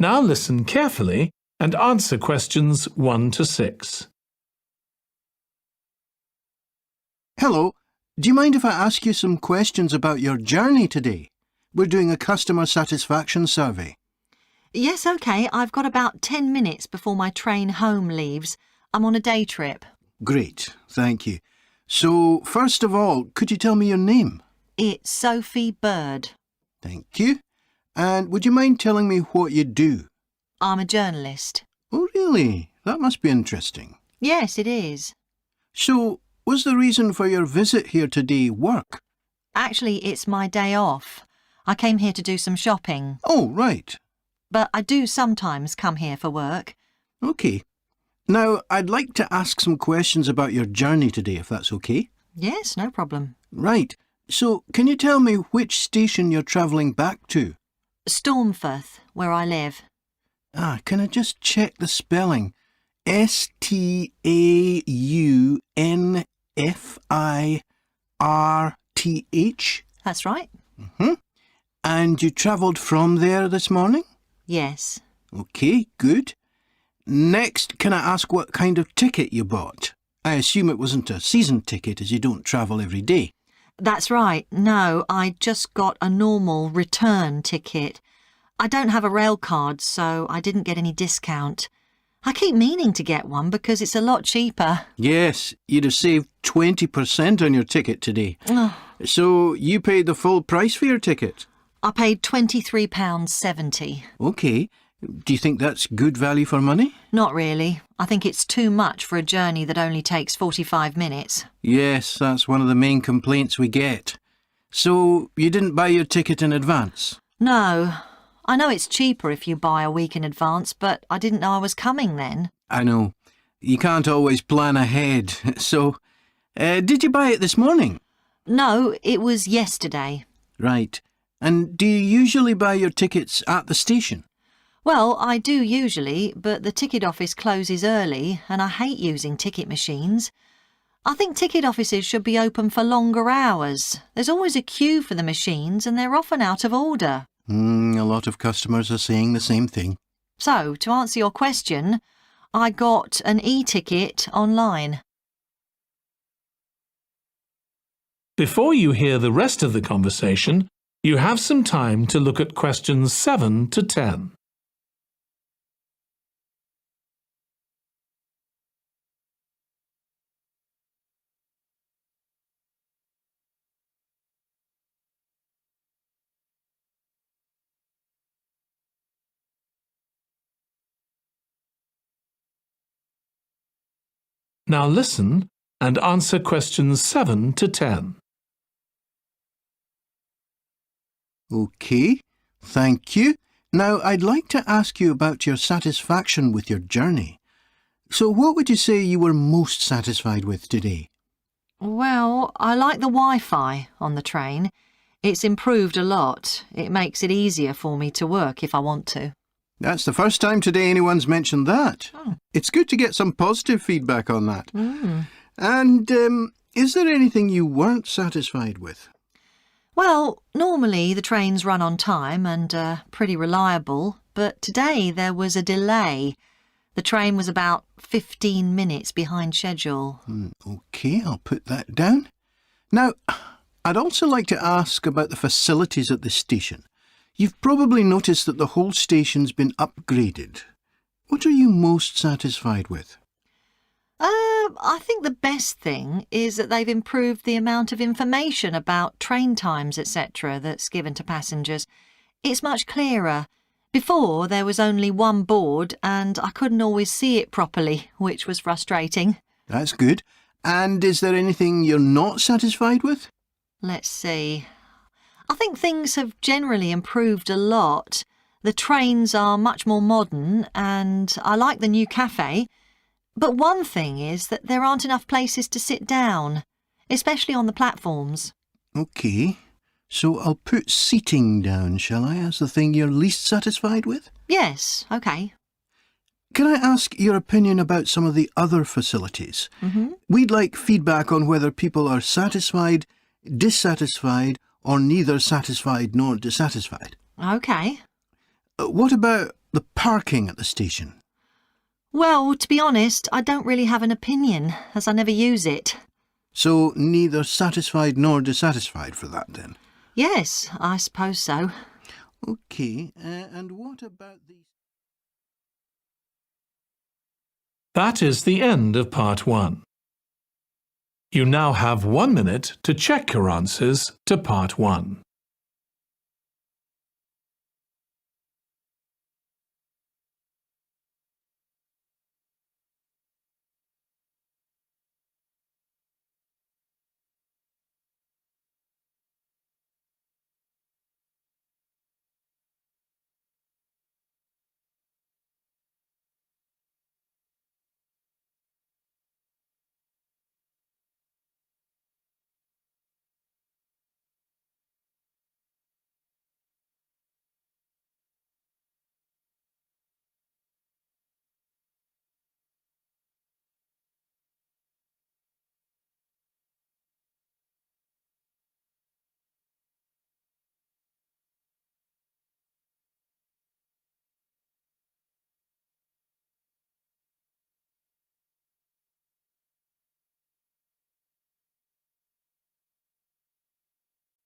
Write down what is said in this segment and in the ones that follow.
Now listen carefully and answer questions 1 to 6. Hello, do you mind if I ask you some questions about your journey today? We're doing a customer satisfaction survey. Yes, OK. I've got about 10 minutes before my train home leaves. I'm on a day trip. Great, thank you. So, first of all, could you tell me your name? It's Sophie Bird. Thank you. And would you mind telling me what you do? I'm a journalist. Oh, really? That must be interesting. Yes, it is. So, was the reason for your visit here today work? Actually, it's my day off. I came here to do some shopping. Oh, right. But I do sometimes come here for work. OK. Now, I'd like to ask some questions about your journey today, if that's OK. Yes, no problem. Right. So, can you tell me which station you're travelling back to? Stormforth, where I live. Can I just check the spelling? Staunfirth? That's right. And you travelled from there this morning? Yes. OK, good. Next, can I ask what kind of ticket you bought? I assume it wasn't a season ticket as you don't travel every day. That's right. No, I just got a normal return ticket. I don't have a rail card, so I didn't get any discount. I keep meaning to get one because it's a lot cheaper. Yes, you'd have saved 20% on your ticket today. So you paid the full price for your ticket? I paid £23.70. OK. Do you think that's good value for money? Not really. I think it's too much for a journey that only takes 45 minutes. Yes, that's one of the main complaints we get. So you didn't buy your ticket in advance? No. I know it's cheaper if you buy a week in advance, but I didn't know I was coming then. I know. You can't always plan ahead. So, did you buy it this morning? No, it was yesterday. Right. And do you usually buy your tickets at the station? Well, I do usually, but the ticket office closes early and I hate using ticket machines. I think ticket offices should be open for longer hours. There's always a queue for the machines and they're often out of order. A lot of customers are saying the same thing. So, to answer your question, I got an e-ticket online. Before you hear the rest of the conversation, you have some time to look at questions 7 to 10. Now listen and answer questions 7 to 10. OK, thank you. Now, I'd like to ask you about your satisfaction with your journey. So what would you say you were most satisfied with today? Well, I like the Wi-Fi on the train. It's improved a lot. It makes it easier for me to work if I want to. That's the first time today anyone's mentioned that. It's good to get some positive feedback on that. And is there anything you weren't satisfied with? Well, normally the trains run on time and are pretty reliable, but today there was a delay. The train was about 15 minutes behind schedule. OK, I'll put that down. Now, I'd also like to ask about the facilities at the station. You've probably noticed that the whole station's been upgraded. What are you most satisfied with? I think the best thing is that they've improved the amount of information about train times, etc. that's given to passengers. It's much clearer. Before, there was only one board and I couldn't always see it properly, which was frustrating. That's good. And is there anything you're not satisfied with? Let's see. I think things have generally improved a lot. The trains are much more modern and I like the new cafe. But one thing is that there aren't enough places to sit down, especially on the platforms. OK. So I'll put seating down, shall I, as the thing you're least satisfied with? Yes, OK. Can I ask your opinion about some of the other facilities? We'd like feedback on whether people are satisfied, dissatisfied, or neither satisfied nor dissatisfied. OK. What about the parking at the station? Well, to be honest, I don't really have an opinion, as I never use it. So neither satisfied nor dissatisfied for that then? Yes, I suppose so. OK, and what about the... That is the end of part 1. You now have 1 minute to check your answers to part 1.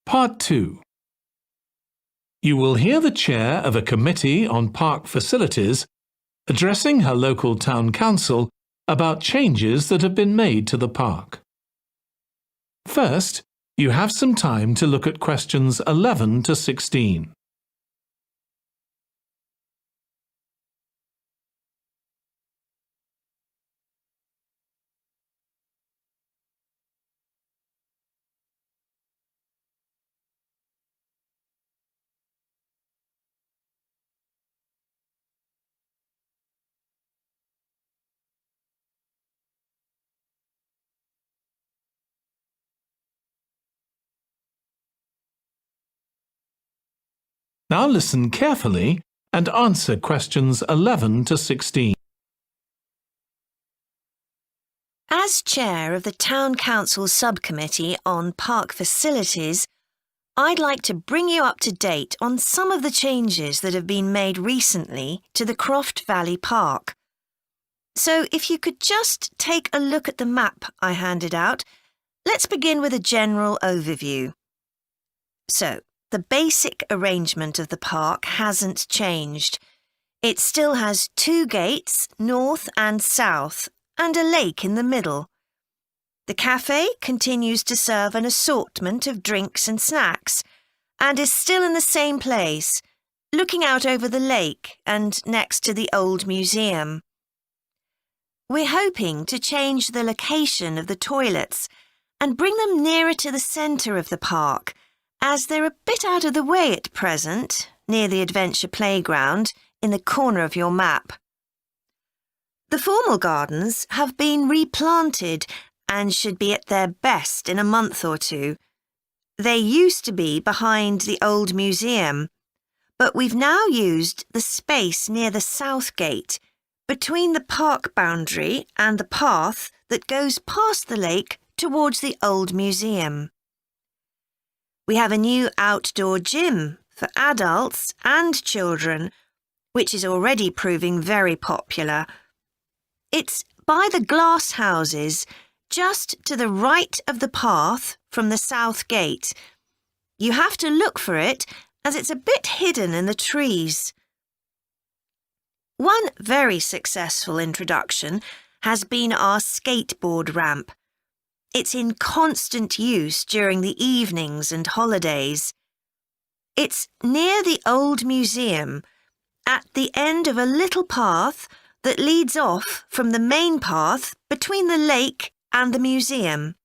Part 2. You will hear the chair of a committee on park facilities addressing her local town council about changes that have been made to the park. First, you have some time to look at questions 11 to 16. Now listen carefully and answer questions 11 to 16. As chair of the Town Council Subcommittee on Park Facilities, I'd like to bring you up to date on some of the changes that have been made recently to the Croft Valley Park. So if you could just take a look at the map I handed out, let's begin with a general overview. So, the basic arrangement of the park hasn't changed. It still has 2 gates, north and south, and a lake in the middle. The cafe continues to serve an assortment of drinks and snacks, and is still in the same place, looking out over the lake and next to the old museum. We're hoping to change the location of the toilets and bring them nearer to the centre of the park, as they're a bit out of the way at present, near the adventure playground, in the corner of your map. The formal gardens have been replanted and should be at their best in a month or 2. They used to be behind the old museum, but we've now used the space near the south gate, between the park boundary and the path that goes past the lake towards the old museum. We have a new outdoor gym for adults and children, which is already proving very popular. It's by the glass houses, just to the right of the path from the south gate. You have to look for it, as it's a bit hidden in the trees. One very successful introduction has been our skateboard ramp. It's in constant use during the evenings and holidays. It's near the old museum, at the end of a little path that leads off from the main path between the lake and the museum.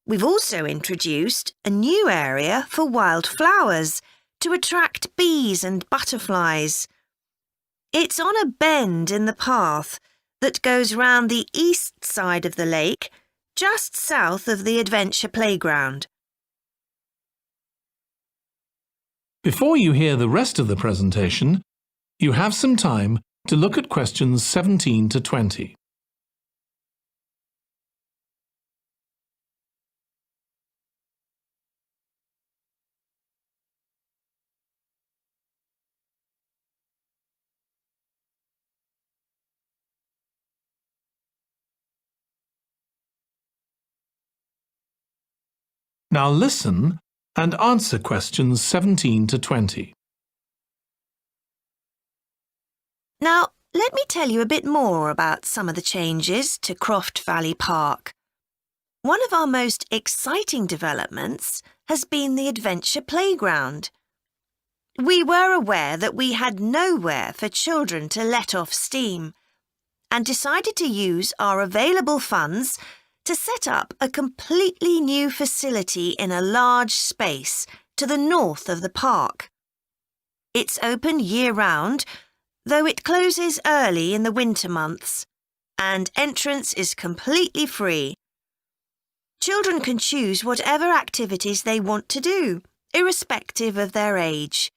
We've also introduced a new area for wildflowers to attract bees and butterflies. It's on a bend in the path that goes round the east side of the lake, just south of the adventure playground. Before you hear the rest of the presentation, you have some time to look at questions 17 to 20. Now listen and answer questions 17 to 20. Now, let me tell you a bit more about some of the changes to Croft Valley Park. One of our most exciting developments has been the Adventure Playground. We were aware that we had nowhere for children to let off steam and decided to use our available funds to set up a completely new facility in a large space to the north of the park. It's open year-round, though it closes early in the winter months, and entrance is completely free. Children can choose whatever activities they want to do, irrespective of their age.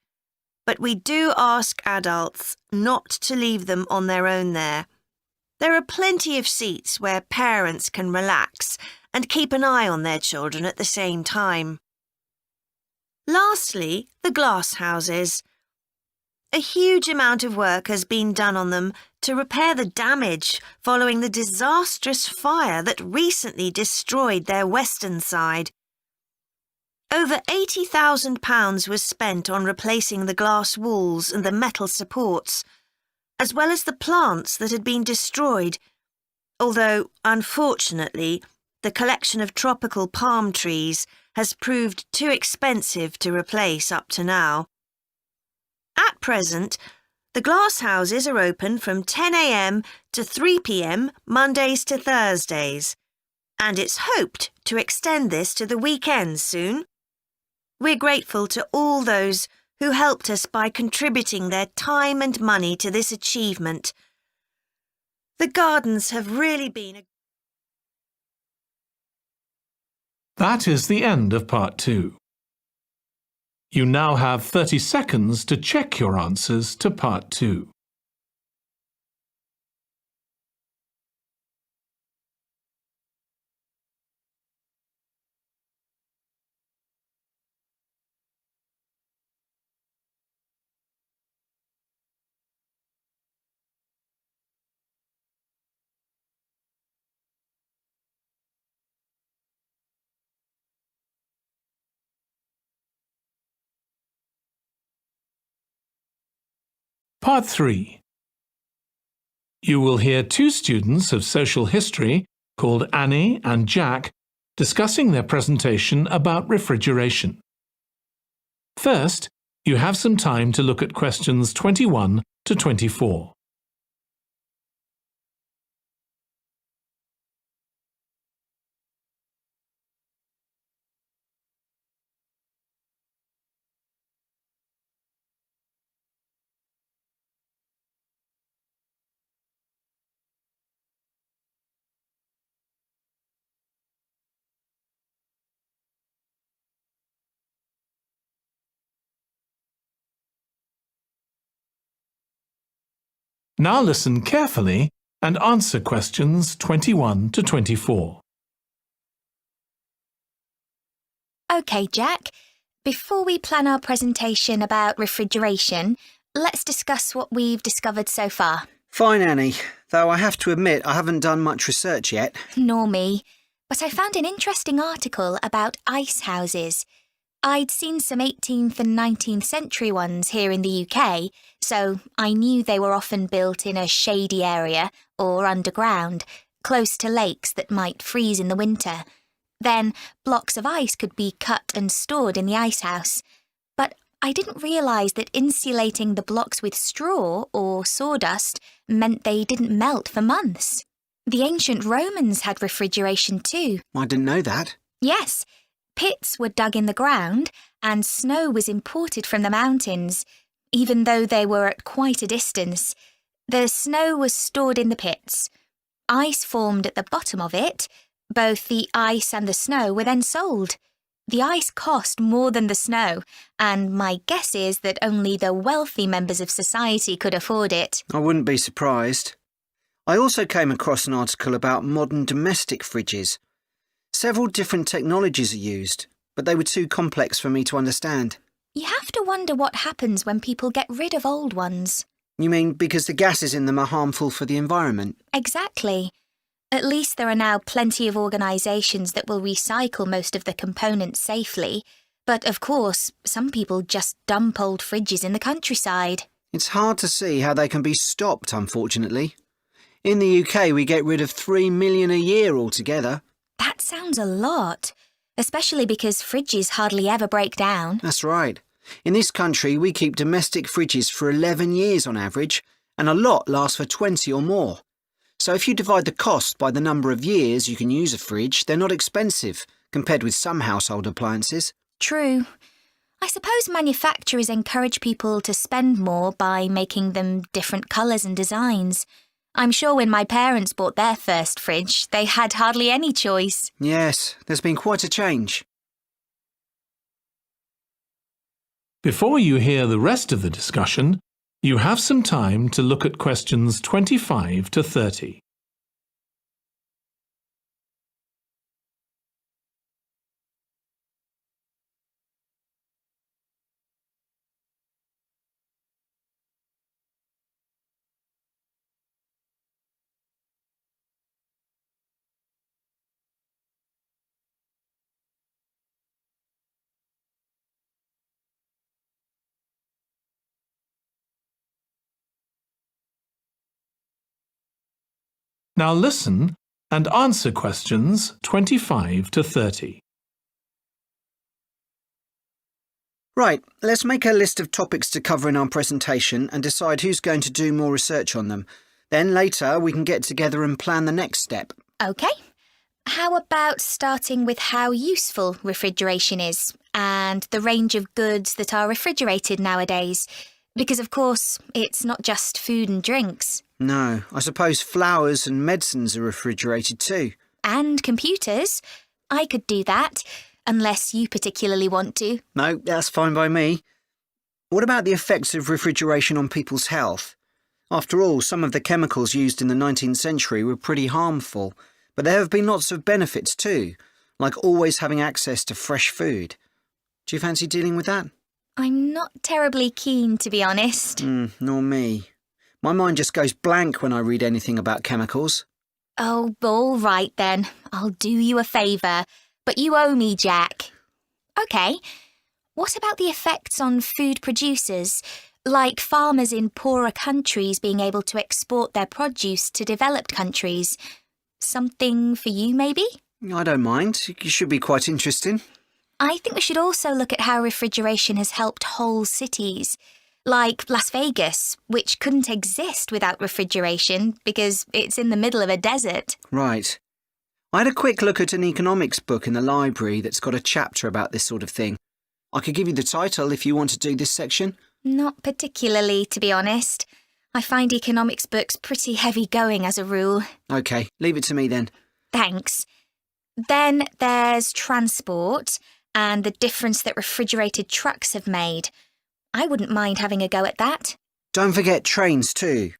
But we do ask adults not to leave them on their own there. There are plenty of seats where parents can relax and keep an eye on their children at the same time. Lastly, the glass houses. A huge amount of work has been done on them to repair the damage following the disastrous fire that recently destroyed their western side. Over £80,000 was spent on replacing the glass walls and the metal supports, as well as the plants that had been destroyed, although, unfortunately, the collection of tropical palm trees has proved too expensive to replace up to now. At present, the glass houses are open from 10 a.m. to 3 p.m. Mondays to Thursdays, and it's hoped to extend this to the weekends soon. We're grateful to all those who helped us by contributing their time and money to this achievement. The gardens have really been That is the end of part 2. You now have 30 seconds to check your answers to part 2. Part 3. You will hear 2 students of social history called Annie and Jack discussing their presentation about refrigeration. First, you have some time to look at questions 21 to 24. Now listen carefully and answer questions 21 to 24. OK, Jack. Before we plan our presentation about refrigeration, let's discuss what we've discovered so far. Fine, Annie, though I have to admit I haven't done much research yet. Nor me. But I found an interesting article about ice houses. I'd seen some 18th and 19th century ones here in the UK, so I knew they were often built in a shady area or underground, close to lakes that might freeze in the winter. Then blocks of ice could be cut and stored in the icehouse. But I didn't realise that insulating the blocks with straw or sawdust meant they didn't melt for months. The ancient Romans had refrigeration too. I didn't know that. Yes. Pits were dug in the ground and snow was imported from the mountains, even though they were at quite a distance. The snow was stored in the pits. Ice formed at the bottom of it. Both the ice and the snow were then sold. The ice cost more than the snow, and my guess is that only the wealthy members of society could afford it. I wouldn't be surprised. I also came across an article about modern domestic fridges. Several different technologies are used, but they were too complex for me to understand. You have to wonder what happens when people get rid of old ones. You mean because the gases in them are harmful for the environment? Exactly. At least there are now plenty of organisations that will recycle most of the components safely. But of course, some people just dump old fridges in the countryside. It's hard to see how they can be stopped, unfortunately. In the UK, we get rid of 3 million a year altogether. That sounds a lot, especially because fridges hardly ever break down. That's right. In this country, we keep domestic fridges for 11 years on average, and a lot lasts for 20 or more. So if you divide the cost by the number of years you can use a fridge, they're not expensive, compared with some household appliances. True. I suppose manufacturers encourage people to spend more by making them different colours and designs. I'm sure when my parents bought their first fridge, they had hardly any choice. Yes, there's been quite a change. Before you hear the rest of the discussion, you have some time to look at questions 25 to 30. Now listen and answer questions 25 to 30. Right, let's make a list of topics to cover in our presentation and decide who's going to do more research on them. Then later we can get together and plan the next step. OK. How about starting with how useful refrigeration is and the range of goods that are refrigerated nowadays? Because, of course, it's not just food and drinks. No, I suppose flowers and medicines are refrigerated too. And computers. I could do that, unless you particularly want to. No, that's fine by me. What about the effects of refrigeration on people's health? After all, some of the chemicals used in the 19th century were pretty harmful, but there have been lots of benefits too, like always having access to fresh food. Do you fancy dealing with that? I'm not terribly keen, to be honest. Nor me. My mind just goes blank when I read anything about chemicals. Oh, all right then. I'll do you a favour. But you owe me, Jack. OK. What about the effects on food producers? Like farmers in poorer countries being able to export their produce to developed countries. Something for you, maybe? I don't mind. It should be quite interesting. I think we should also look at how refrigeration has helped whole cities, like Las Vegas, which couldn't exist without refrigeration because it's in the middle of a desert. Right. I had a quick look at an economics book in the library that's got a chapter about this sort of thing. I could give you the title if you want to do this section. Not particularly, to be honest. I find economics books pretty heavy going as a rule. OK, leave it to me then. Thanks. Then there's transport and the difference that refrigerated trucks have made. I wouldn't mind having a go at that. Don't forget trains too.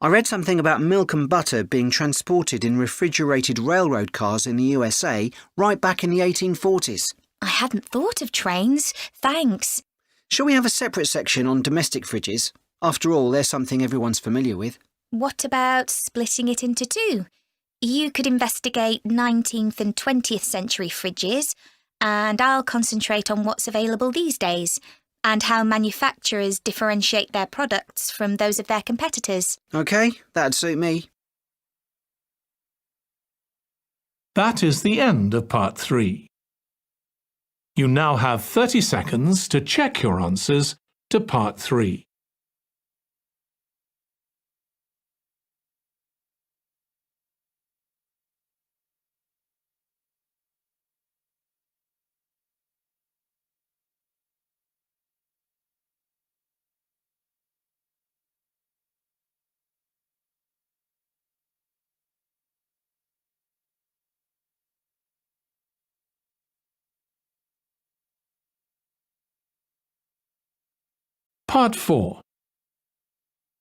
I read something about milk and butter being transported in refrigerated railroad cars in the USA right back in the 1840s. I hadn't thought of trains. Thanks. Shall we have a separate section on domestic fridges? After all, they're something everyone's familiar with. What about splitting it into two? You could investigate 19th and 20th century fridges, and I'll concentrate on what's available these days, and how manufacturers differentiate their products from those of their competitors. OK, that'd suit me. That is the end of part 3. You now have 30 seconds to check your answers to part 3. Part 4.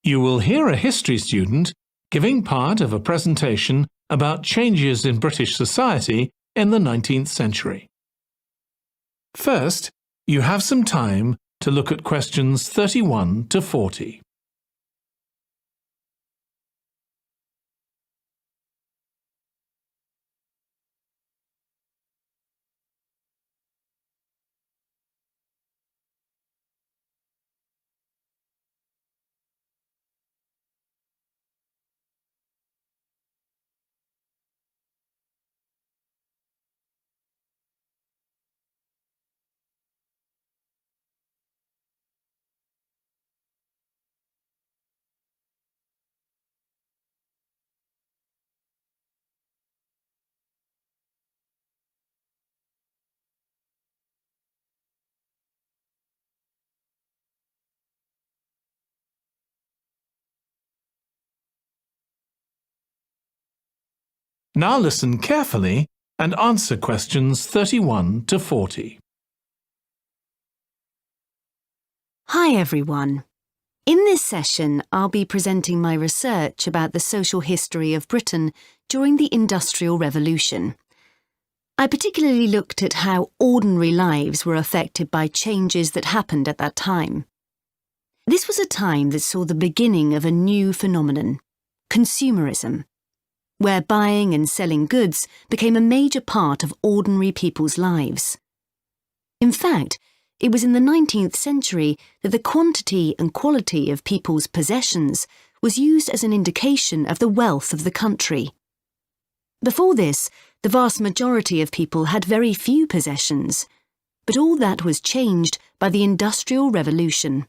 You will hear a history student giving part of a presentation about changes in British society in the 19th century. First, you have some time to look at questions 31 to 40. Now listen carefully and answer questions 31 to 40. Hi everyone. In this session, I'll be presenting my research about the social history of Britain during the Industrial Revolution. I particularly looked at how ordinary lives were affected by changes that happened at that time. This was a time that saw the beginning of a new phenomenon, consumerism, where buying and selling goods became a major part of ordinary people's lives. In fact, it was in the 19th century that the quantity and quality of people's possessions was used as an indication of the wealth of the country. Before this, the vast majority of people had very few possessions, but all that was changed by the Industrial Revolution.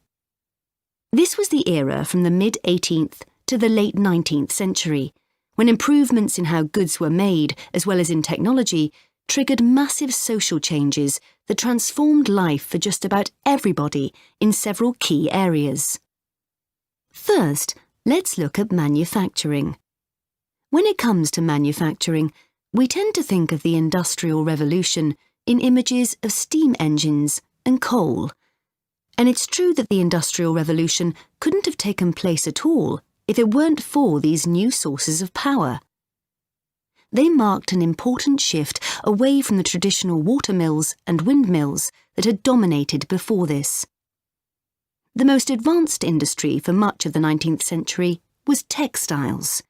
This was the era from the mid-18th to the late 19th century, when improvements in how goods were made, as well as in technology, triggered massive social changes that transformed life for just about everybody in several key areas. First, let's look at manufacturing. When it comes to manufacturing, we tend to think of the Industrial Revolution in images of steam engines and coal. And it's true that the Industrial Revolution couldn't have taken place at all if it weren't for these new sources of power. They marked an important shift away from the traditional watermills and windmills that had dominated before this. The most advanced industry for much of the 19th century was textiles.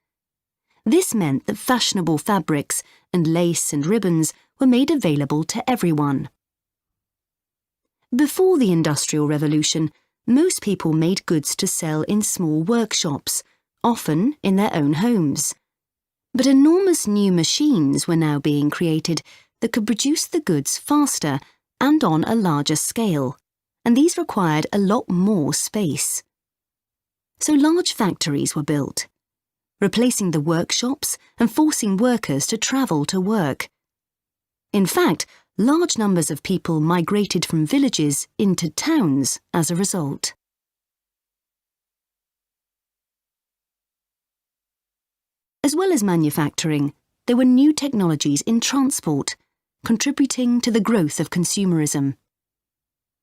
This meant that fashionable fabrics and lace and ribbons were made available to everyone. Before the Industrial Revolution, most people made goods to sell in small workshops, often in their own homes. But enormous new machines were now being created that could produce the goods faster and on a larger scale, and these required a lot more space. So large factories were built, replacing the workshops and forcing workers to travel to work. In fact, large numbers of people migrated from villages into towns as a result. As well as manufacturing, there were new technologies in transport, contributing to the growth of consumerism.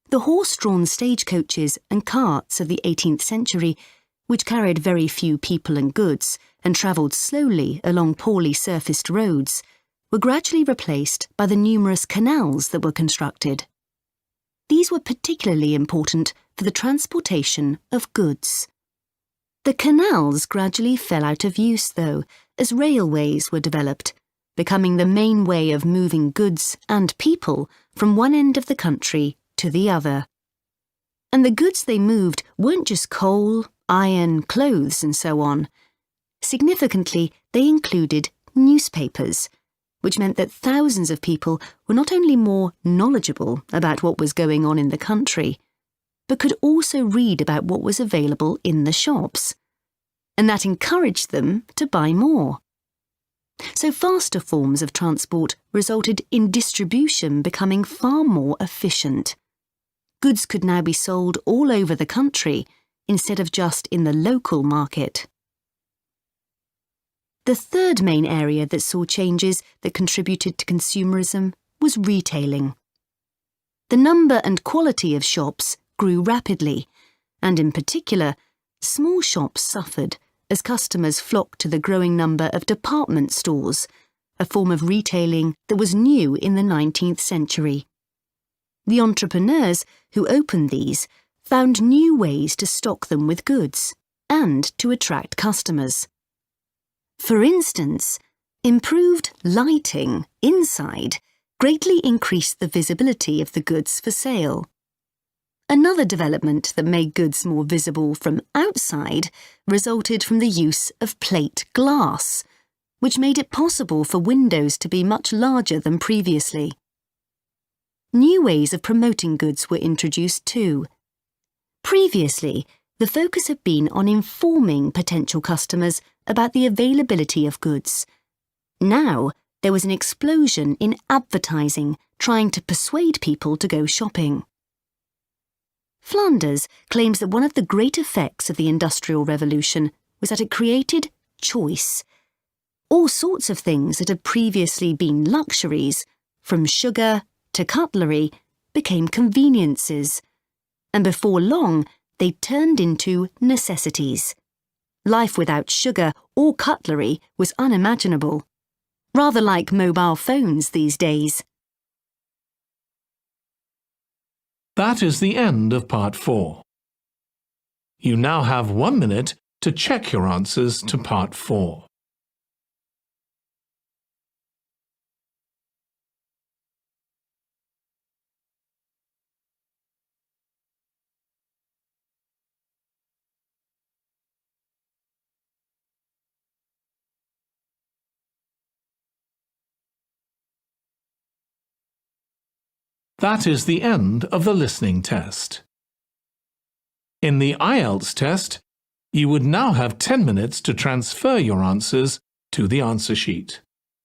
The horse-drawn stagecoaches and carts of the 18th century, which carried very few people and goods and travelled slowly along poorly surfaced roads, were gradually replaced by the numerous canals that were constructed. These were particularly important for the transportation of goods. The canals gradually fell out of use, though, as railways were developed, becoming the main way of moving goods and people from one end of the country to the other. And the goods they moved weren't just coal, iron, clothes, and so on. Significantly, they included newspapers, which meant that thousands of people were not only more knowledgeable about what was going on in the country, but could also read about what was available in the shops. And that encouraged them to buy more. So faster forms of transport resulted in distribution becoming far more efficient. Goods could now be sold all over the country instead of just in the local market. The third main area that saw changes that contributed to consumerism was retailing. The number and quality of shops grew rapidly, and in particular, small shops suffered as customers flocked to the growing number of department stores, a form of retailing that was new in the 19th century. The entrepreneurs who opened these found new ways to stock them with goods and to attract customers. For instance, improved lighting inside greatly increased the visibility of the goods for sale. Another development that made goods more visible from outside resulted from the use of plate glass, which made it possible for windows to be much larger than previously. New ways of promoting goods were introduced too. Previously, the focus had been on informing potential customers about the availability of goods. Now, there was an explosion in advertising trying to persuade people to go shopping. Flanders claims that one of the great effects of the Industrial Revolution was that it created choice. All sorts of things that had previously been luxuries, from sugar to cutlery, became conveniences, and before long they turned into necessities. Life without sugar or cutlery was unimaginable, rather like mobile phones these days. That is the end of Part 4. You now have 1 minute to check your answers to Part 4. That is the end of the listening test. In the IELTS test, you would now have 10 minutes to transfer your answers to the answer sheet.